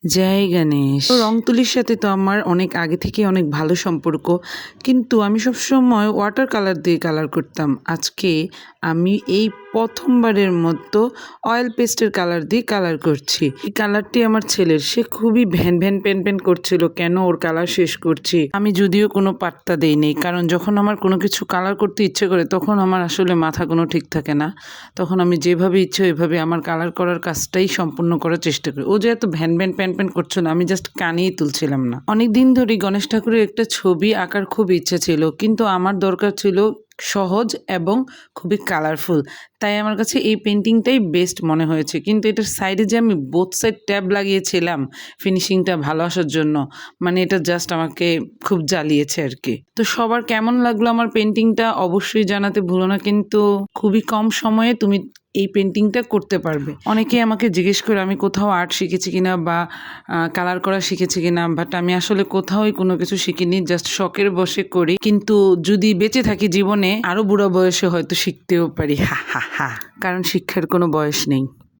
জয় গণেশ। তো রং তুলির সাথে তো আমার অনেক আগে থেকে অনেক ভালো সম্পর্ক, কিন্তু আমি সবসময় ওয়াটার কালার দিয়ে কালার করতাম। আজকে আমি এই প্রথমবারের মতো অয়েল পেস্টের কালার দিয়ে কালার করছি। এই কালারটি আমার ছেলের, সে খুবই ভ্যান ভ্যান প্যান প্যান করছিল কেন ওর কালার শেষ করছি। আমি যদিও কোনো পাত্তা দেই নেই, কারণ যখন আমার কোনো কিছু কালার করতে ইচ্ছে করে তখন আমার আসলে মাথা কোনো ঠিক থাকে না। তখন আমি যেভাবে ইচ্ছে ওইভাবে আমার কালার করার কাজটাই সম্পূর্ণ করার চেষ্টা করি। ও যে এত ভ্যান ভ্যান প্যান প্যান করছিল, আমি জাস্ট কানেই তুলছিলাম না। অনেক দিন ধরেই গণেশ ঠাকুরের একটা ছবি আঁকার খুব ইচ্ছে ছিল, কিন্তু আমার দরকার ছিল সহজ এবং খুবই কালারফুল। তাই আমার কাছে এই পেন্টিংটাই বেস্ট মনে হয়েছে। কিন্তু এটার সাইডে যে আমি বোথ সাইড ট্যাব লাগিয়েছিলাম ফিনিশিংটা ভালো আসার জন্য, মানে এটা জাস্ট আমাকে খুব জ্বালিয়েছে আর কি। তো সবার কেমন লাগলো আমার পেন্টিংটা অবশ্যই জানাতে ভুলো না, কিন্তু খুবই কম সময়ে তুমি এই পেন্টিংটা করতে পারবে। অনেকেই আমাকে জিজ্ঞেস করে আমি কোথাও আর্ট শিখেছি কিনা বা কালার করা শিখেছি কিনা, বাট আমি আসলে কোথাওই কোনো কিছু শিখিনি, জাস্ট শখের বসে করি। কিন্তু যদি বেঁচে থাকি জীবনে আরো বুড়ো বয়সে হয়তো শিখতেও পারি, হা হা হা, কারণ শিক্ষার কোনো বয়স নেই।